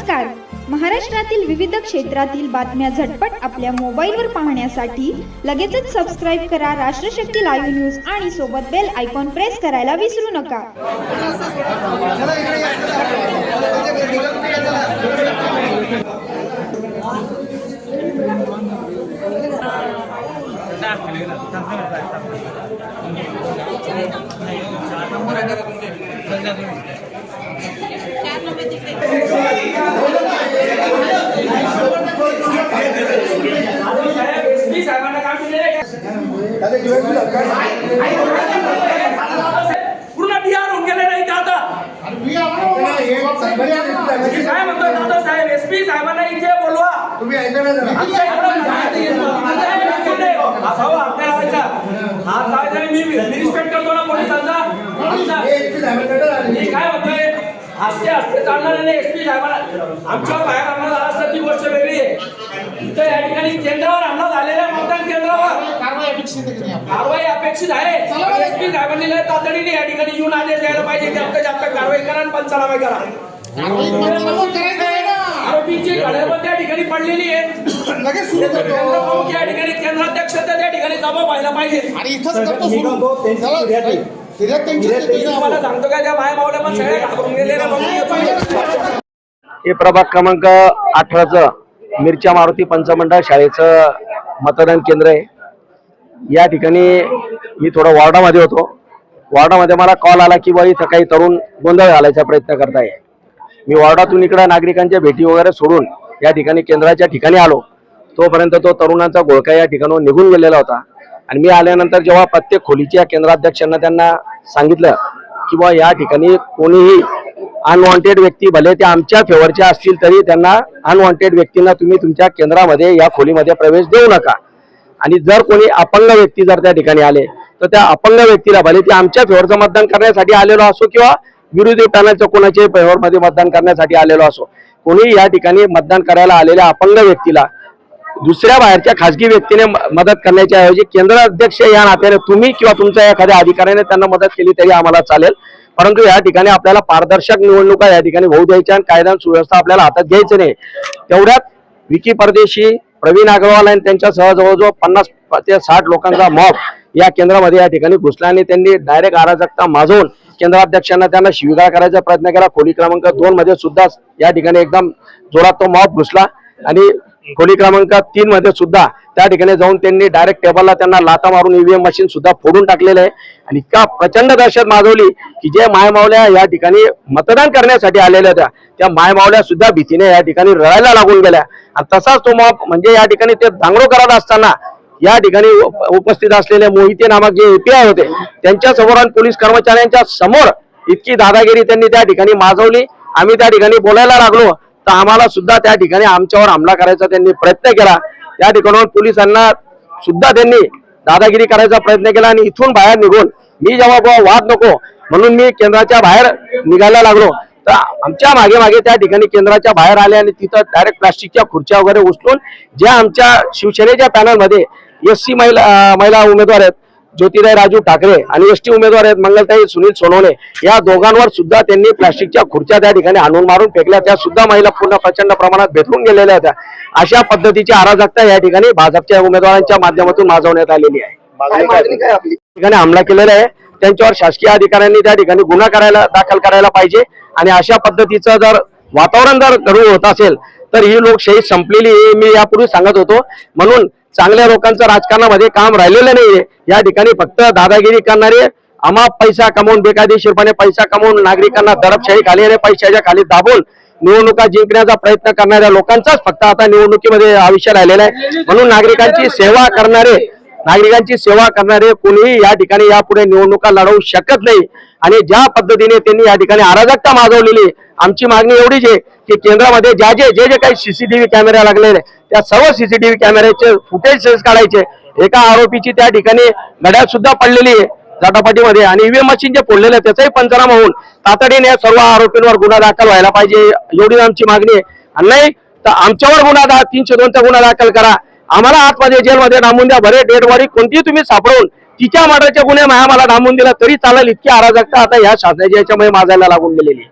नमस्कार. महाराष्ट्रातील विविध क्षेत्रातील बातम्या झटपट आपल्या मोबाईलवर पाहण्यासाठी लगेचच सबस्क्राइब करा राष्ट्रशक्ती लाईव्ह न्यूज आणि सोबत बेल आयकॉन प्रेस करायला विसरू नका. पूर्ण बिहार होऊन गेले नाही आता काय म्हणतो दादा साहेब एसपी साहेबांना इथे बोलवा. तुम्ही मी रिस्पेक्ट करतो ना पोलिसांचा. मी काय म्हणतोय हसते हसते चालणार नाही. एसपी साहेबांना आमच्या बाहेर हमला झाला असता ती गोष्ट वेगळी आहे. इथं या ठिकाणी केंद्रावर हमला झालेल्या मतदान केंद्रावर कारवाई अपेक्षित आहे. एसपी साहेबांनी तातडीने या ठिकाणी येऊन आदेश द्यायला पाहिजे. जास्त कारवाई करा आणि पंचनामा करा. आरोपीची घड्याळ त्या ठिकाणी पडलेली आहे. केंद्र प्रमुख या ठिकाणी केंद्राध्यक्ष त्या ठिकाणी जबाब व्हायला पाहिजे. तुम्हाला सांगतो का त्या माया मावल्या पण सगळ्या घाबरून गेलेल्या. हे प्रभाग क्रमांक 18चं मिरच्या मारुती पंचमंडळ शाळेचं मतदान केंद्र आहे. या ठिकाणी मी थोडं वॉर्डामध्ये होतो. वॉर्डामध्ये मला कॉल आला की बाई इथं काही तरुण गोंधळ घालायचा प्रयत्न करताय. मी वॉर्डातून इकडे नागरिकांच्या भेटी वगैरे सोडून या ठिकाणी केंद्राच्या ठिकाणी आलो. तोपर्यंत तो तरुणांचा घोळका या ठिकाणून निघून गेलेला होता. आणि मी आल्यानंतर जेव्हा प्रत्येक खोलीच्या केंद्राध्यक्षांना त्यांना सांगितलं की बा या ठिकाणी कोणीही अनवॉन्टेड व्यक्ती भले ते आमच्या फेवरचे असतील तरी त्यांना अनवॉन्टेड व्यक्तींना तुम्ही तुमच्या केंद्रामध्ये या खोलीमध्ये प्रवेश देऊ नका. आणि जर कोणी अपंग व्यक्ती जर त्या ठिकाणी आले तर त्या अपंग व्यक्तीला भले ते आमच्या फेवरचं मतदान करण्यासाठी आलेलो असो किंवा विरोधी पॅनलचं कोणाच्याही फेवरमध्ये मतदान करण्यासाठी आलेलो असो, कोणी या ठिकाणी मतदान करायला आलेल्या अपंग व्यक्तीला दुसऱ्या बाहेरच्या खासगी व्यक्तीने मदत करण्याच्या ऐवजी केंद्र अध्यक्ष या नात्याने तुम्ही किंवा तुमच्या एखाद्या अधिकाऱ्याने त्यांना मदत केली तरी आम्हाला चालेल. परंतु या ठिकाणी आपल्याला पारदर्शक निवडणुका या ठिकाणी होऊ द्यायच्या आणि कायदा सुव्यवस्था आपल्याला हातात घ्यायचं नाही. तेवढ्यात विकी परदेशी, प्रवीण अग्रवाल आणि त्यांच्यासह जवळजवळ 50 ते 60 लोकांचा मॉब या केंद्रामध्ये या ठिकाणी घुसला आणि त्यांनी डायरेक्ट अराजकता माजवून केंद्राध्यक्षांना त्यांना शिवीगाळ करायचा प्रयत्न केला. खोली क्रमांक 2 मध्ये सुद्धा या ठिकाणी एकदम जोरात तो मॉब घुसला आणि खोली क्रमांक 3 मध्ये सुद्धा त्या ठिकाणी जाऊन त्यांनी डायरेक्ट टेबलला त्यांना लाथा मारून ईव्हीएम मशीन सुद्धा फोडून टाकलेलं आहे. आणि इतका प्रचंड दहशत माजवली की जे मायमावल्या या ठिकाणी मतदान करण्यासाठी आलेल्या होत्या त्या मायमावल्या सुद्धा भीतीने या ठिकाणी रडायला लागून गेल्या. आणि तसाच तो मॉब म्हणजे या ठिकाणी ते दांगडो करत असताना या ठिकाणी उपस्थित असलेले मोहिते नामक जे एपीआय होते त्यांच्या समोर आणि पोलीस कर्मचाऱ्यांच्या समोर इतकी दादागिरी त्यांनी त्या ठिकाणी माजवली. आम्ही त्या ठिकाणी बोलायला लागलो तर आम्हाला सुद्धा त्या ठिकाणी आमच्यावर हमला करायचा त्यांनी प्रयत्न केला. त्या ठिकाणाहून पोलिसांना सुद्धा त्यांनी दादागिरी करायचा प्रयत्न केला. आणि इथून बाहेर निघून मी जेव्हा वाद नको म्हणून मी केंद्राच्या बाहेर निघायला लागलो तर आमच्या मागे मागे त्या ठिकाणी केंद्राच्या बाहेर आले आणि तिथं डायरेक्ट प्लास्टिकच्या खुर्च्या वगैरे उचलून ज्या आमच्या शिवसेनेच्या पॅनलमध्ये एससी महिला उमेदवार आहेत ज्योतिराव राजू ठाकरे आणि एसटी उमेदवार आहेत मंगलताई सुनील सोनवणे, या दोघांवर सुद्धा त्यांनी प्लास्टिकच्या खुर्च्या त्या ठिकाणी आणून मारून फेकल्या. त्या सुद्धा महिला पूर्ण प्रचंड प्रमाणात भेटून गेलेल्या होत्या. अशा पद्धतीची अराजकता या ठिकाणी भाजपच्या उमेदवारांच्या माध्यमातून माजवण्यात आलेली आहे. ठिकाणी हमला केलेला आहे. त्यांच्यावर शासकीय अधिकाऱ्यांनी त्या ठिकाणी गुन्हा दाखल करायला पाहिजे. आणि अशा पद्धतीचं जर वातावरण जर घडू होत असेल तर ही लोकशाही संपलेली आहे मी यापूर्वी सांगत होतो. म्हणून चांगल्या लोकांचं राजकारणामध्ये काम राहिलेलं नाहीये. या ठिकाणी फक्त दादागिरी करणारे अमाप पैसा कमवून बेकायदेशीरपणे पैसा कमवून नागरिकांना दडपशाही खाली आणि पैशाच्या खाली दाबून निवडणुका जिंकण्याचा प्रयत्न करणाऱ्या लोकांचाच फक्त आता निवडणुकीमध्ये आयुष्य राहिलेलं आहे. म्हणून नागरिकांची सेवा करणारे कोणीही या ठिकाणी यापुढे निवडणुका लढवू शकत नाही. आणि ज्या पद्धतीने त्यांनी या ठिकाणी अराजकता माजवलेली, आमची मागणी एवढीच आहे की केंद्रामध्ये जे काही सीसीटीव्ही कॅमेरे लागलेले त्या सर्व सीसीटीव्ही कॅमेऱ्याचे फुटेज काढायचे. एका आरोपीची त्या ठिकाणी घड्याळ सुद्धा पडलेली आहे झटापटीमध्ये आणि ईव्हीएम मशीन जे फोडलेले त्याचाही पंचनामा होऊन तातडीने सर्व आरोपींवर गुन्हा दाखल व्हायला पाहिजे एवढी आमची मागणी आहे. आणि नाही तर आमच्यावर गुन्हा 302 चा गुन्हा दाखल करा. आम्हाला आतमध्ये जेलमध्ये डांबून द्या. भरे डेड बॉडी कोणतीही तुम्ही सापडून तिच्या मर्डरचे गुन्हे आम्हाला डांबून दिला तरी चालेल. इतकी अराजकता आता ह्या शासनाच्या याच्यामध्ये माजायला लागून गेलेली.